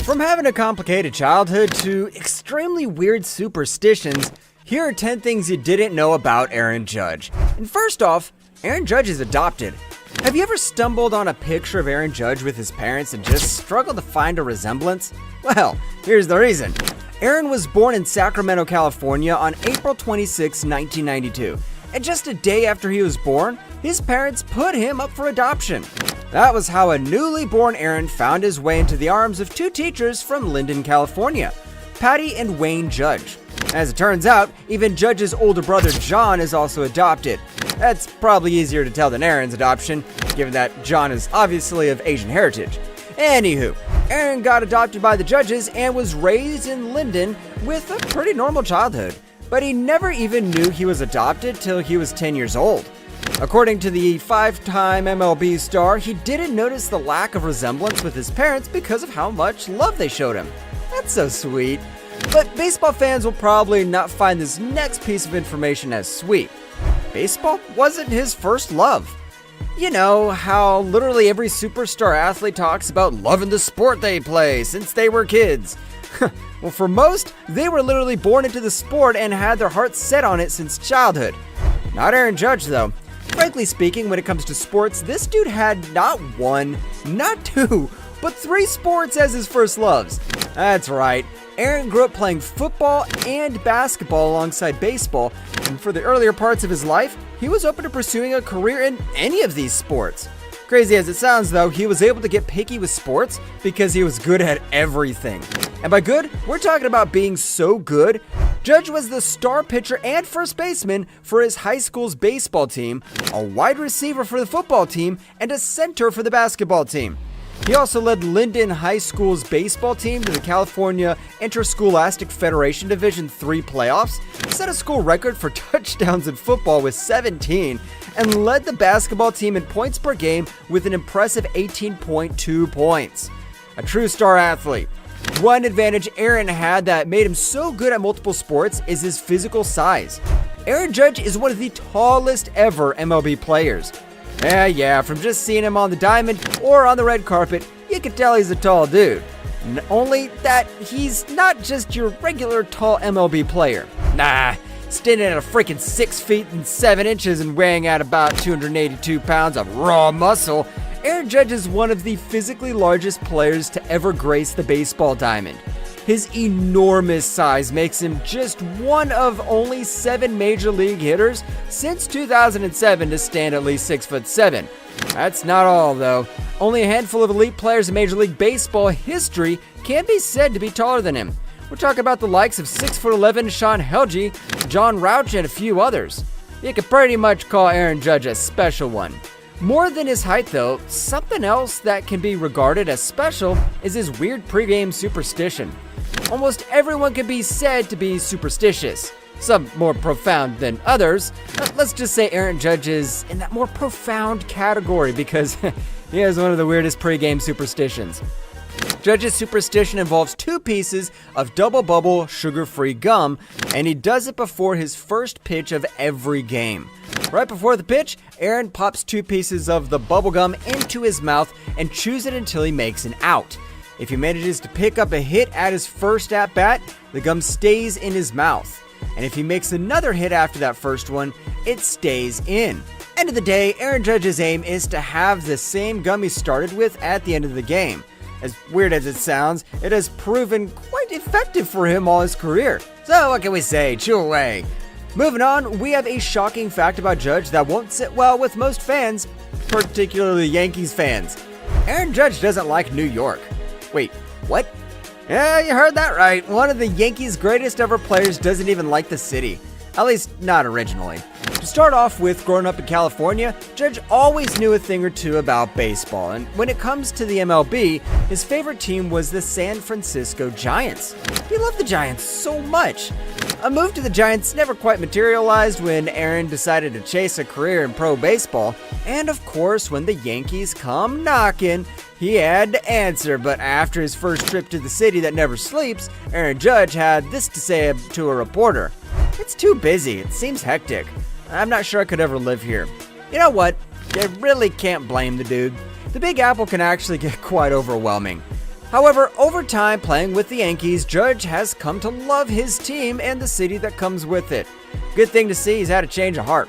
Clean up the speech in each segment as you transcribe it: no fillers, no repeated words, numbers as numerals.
From having a complicated childhood to extremely weird superstitions, here are 10 things you didn't know about Aaron Judge. And first off, Aaron Judge is adopted. Have you ever stumbled on a picture of Aaron Judge with his parents and just struggled to find a resemblance? Well, here's the reason. Aaron was born in Sacramento, California on April 26, 1992. And just a day after he was born, his parents put him up for adoption. That was how a newly born Aaron found his way into the arms of two teachers from Linden, California, Patty and Wayne Judge. As it turns out, even Judge's older brother John is also adopted. That's probably easier to tell than Aaron's adoption, given that John is obviously of Asian heritage. Anywho, Aaron got adopted by the Judges and was raised in Linden with a pretty normal childhood. But he never even knew he was adopted till he was 10 years old. According to the 5-time MLB star, he didn't notice the lack of resemblance with his parents because of how much love they showed him. That's so sweet. But baseball fans will probably not find this next piece of information as sweet. Baseball wasn't his first love. You know how literally every superstar athlete talks about loving the sport they play since they were kids. Well, for most, they were literally born into the sport and had their hearts set on it since childhood. Not Aaron Judge, though. Frankly speaking, when it comes to sports, this dude had not one, not two, but 3 sports as his first loves. That's right, Aaron grew up playing football and basketball alongside baseball, and for the earlier parts of his life, he was open to pursuing a career in any of these sports. Crazy as it sounds though, he was able to get picky with sports because he was good at everything. And by good, we're talking about being so good. Judge was the star pitcher and first baseman for his high school's baseball team, a wide receiver for the football team, and a center for the basketball team. He also led Linden High School's baseball team to the California Interscholastic Federation Division III playoffs, set a school record for touchdowns in football with 17, and led the basketball team in points per game with an impressive 18.2 points. A true star athlete. One advantage Aaron had that made him so good at multiple sports is his physical size. Aaron Judge is one of the tallest ever MLB players. Yeah, from just seeing him on the diamond or on the red carpet, you can tell he's a tall dude. Only that he's not just your regular tall MLB player. Nah, standing at a freaking 6 feet and 7 inches and weighing at about 282 pounds of raw muscle, Aaron Judge is one of the physically largest players to ever grace the baseball diamond. His enormous size makes him just one of only 7 major league hitters since 2007 to stand at least 6'7". That's not all though. Only a handful of elite players in Major League Baseball history can be said to be taller than him. We're talking about the likes of 6'11" Sean Helge, John Rauch, and a few others. You could pretty much call Aaron Judge a special one. More than his height though, something else that can be regarded as special is his weird pregame superstition. Almost everyone can be said to be superstitious, some more profound than others. Let's just say Aaron Judge is in that more profound category because he has one of the weirdest pregame superstitions. Judge's superstition involves 2 pieces of double bubble sugar-free gum, and he does it before his first pitch of every game. Right before the pitch, Aaron pops 2 pieces of the bubble gum into his mouth and chews it until he makes an out. If he manages to pick up a hit at his first at-bat, the gum stays in his mouth. And if he makes another hit after that first one, it stays in. End of the day, Aaron Judge's aim is to have the same gum he started with at the end of the game. As weird as it sounds, it has proven quite effective for him all his career. So what can we say? Chew away. Moving on, we have a shocking fact about Judge that won't sit well with most fans, particularly Yankees fans. Aaron Judge doesn't like New York. Wait, what? Yeah, you heard that right. One of the Yankees' greatest ever players doesn't even like the city. At least, not originally. To start off with, growing up in California, Judge always knew a thing or two about baseball, and when it comes to the MLB, his favorite team was the San Francisco Giants. He loved the Giants so much. A move to the Giants never quite materialized when Aaron decided to chase a career in pro baseball, and of course, when the Yankees come knocking, he had to answer. But after his first trip to the city that never sleeps, Aaron Judge had this to say to a reporter: "It's too busy. It seems hectic. I'm not sure I could ever live here." You know what? You really can't blame the dude. The Big Apple can actually get quite overwhelming. However, over time playing with the Yankees, Judge has come to love his team and the city that comes with it. Good thing to see he's had a change of heart.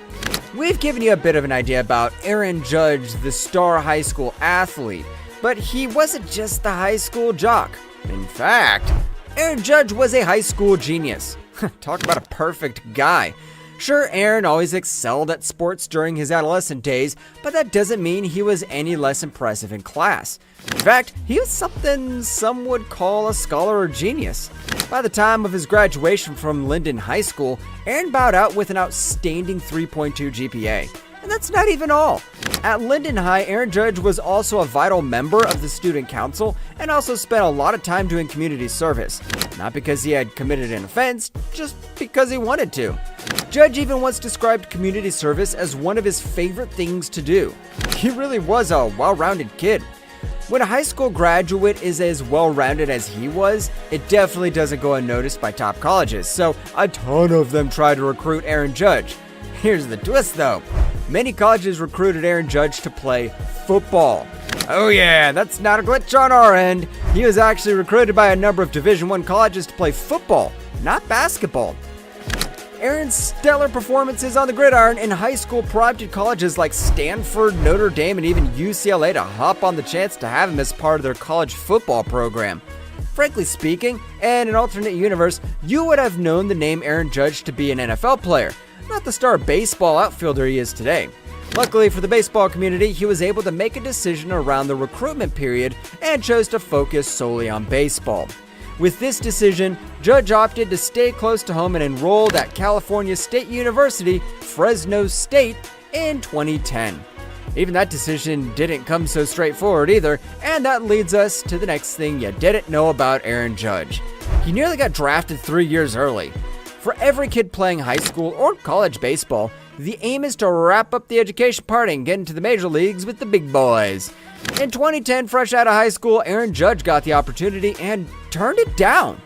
We've given you a bit of an idea about Aaron Judge, the star high school athlete, but he wasn't just the high school jock. In fact, Aaron Judge was a high school genius. Talk about a perfect guy. Sure, Aaron always excelled at sports during his adolescent days, but that doesn't mean he was any less impressive in class. In fact, he was something some would call a scholar or genius. By the time of his graduation from Linden High School, Aaron bowed out with an outstanding 3.2 GPA. And that's not even all. At Linden High, Aaron Judge was also a vital member of the student council and also spent a lot of time doing community service. Not because he had committed an offense, just because he wanted to. Judge even once described community service as one of his favorite things to do. He really was a well-rounded kid. When a high school graduate is as well-rounded as he was, it definitely doesn't go unnoticed by top colleges, so a ton of them try to recruit Aaron Judge. Here's the twist though. Many colleges recruited Aaron Judge to play football. Oh yeah, that's not a glitch on our end. He was actually recruited by a number of Division I colleges to play football, not basketball. Aaron's stellar performances on the gridiron in high school prompted colleges like Stanford, Notre Dame, and even UCLA to hop on the chance to have him as part of their college football program. Frankly speaking, in an alternate universe, you would have known the name Aaron Judge to be an NFL player, not the star baseball outfielder he is today. Luckily for the baseball community, he was able to make a decision around the recruitment period and chose to focus solely on baseball. With this decision, Judge opted to stay close to home and enrolled at California State University, Fresno State, in 2010. Even that decision didn't come so straightforward either, and that leads us to the next thing you didn't know about Aaron Judge. He nearly got drafted 3 years early. For every kid playing high school or college baseball, the aim is to wrap up the education part and get into the major leagues with the big boys. In 2010, fresh out of high school, Aaron Judge got the opportunity and turned it down.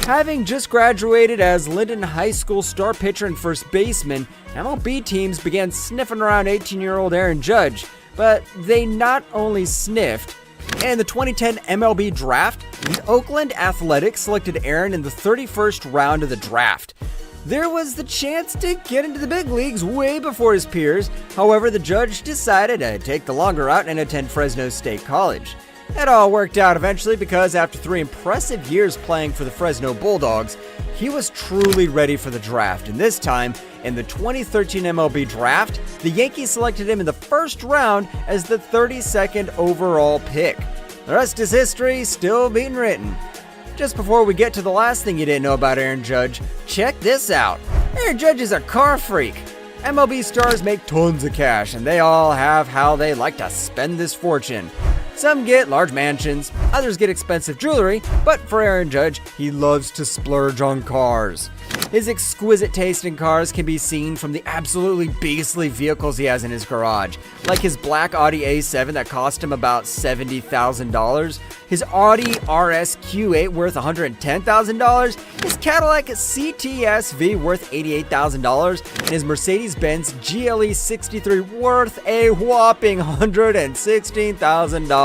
Having just graduated as Linden High School star pitcher and first baseman, MLB teams began sniffing around 18-year-old Aaron Judge, but they not only sniffed. In the 2010 MLB draft, the Oakland Athletics selected Aaron in the 31st round of the draft. There was the chance to get into the big leagues way before his peers. However, the Judge decided to take the longer route and attend Fresno State College. It all worked out eventually because after 3 impressive years playing for the Fresno Bulldogs, he was truly ready for the draft. And this time, in the 2013 MLB draft, the Yankees selected him in the first round as the 32nd overall pick. The rest is history, still being written. Just before we get to the last thing you didn't know about Aaron Judge, check this out. Aaron Judge is a car freak. MLB stars make tons of cash, and they all have how they like to spend this fortune. Some get large mansions, others get expensive jewelry, but for Aaron Judge, he loves to splurge on cars. His exquisite taste in cars can be seen from the absolutely beastly vehicles he has in his garage, like his black Audi A7 that cost him about $70,000, his Audi RS Q8 worth $110,000, his Cadillac CTS-V worth $88,000, and his Mercedes-Benz GLE 63 worth a whopping $116,000.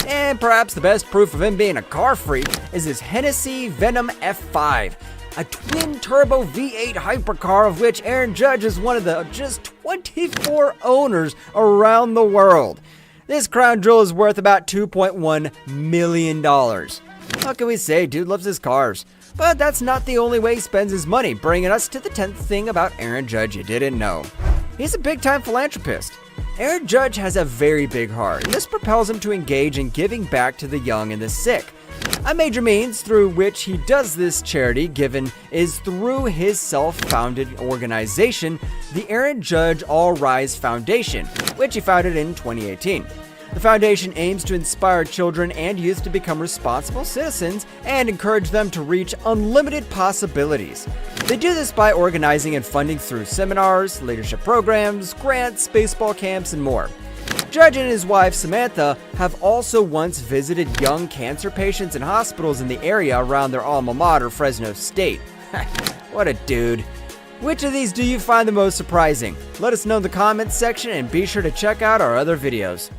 And perhaps the best proof of him being a car freak is his Hennessy Venom F5, a twin-turbo V8 hypercar of which Aaron Judge is one of the just 24 owners around the world. This crown jewel is worth about $2.1 million. What can we say? Dude loves his cars. But that's not the only way he spends his money, bringing us to the 10th thing about Aaron Judge you didn't know. He's a big-time philanthropist. Aaron Judge has a very big heart, and this propels him to engage in giving back to the young and the sick. A major means through which he does this charity giving is through his self-founded organization, the Aaron Judge All Rise Foundation, which he founded in 2018. The foundation aims to inspire children and youth to become responsible citizens and encourage them to reach unlimited possibilities. They do this by organizing and funding through seminars, leadership programs, grants, baseball camps, and more. Judge and his wife, Samantha, have also once visited young cancer patients in hospitals in the area around their alma mater, Fresno State. What a dude. Which of these do you find the most surprising? Let us know in the comments section and be sure to check out our other videos.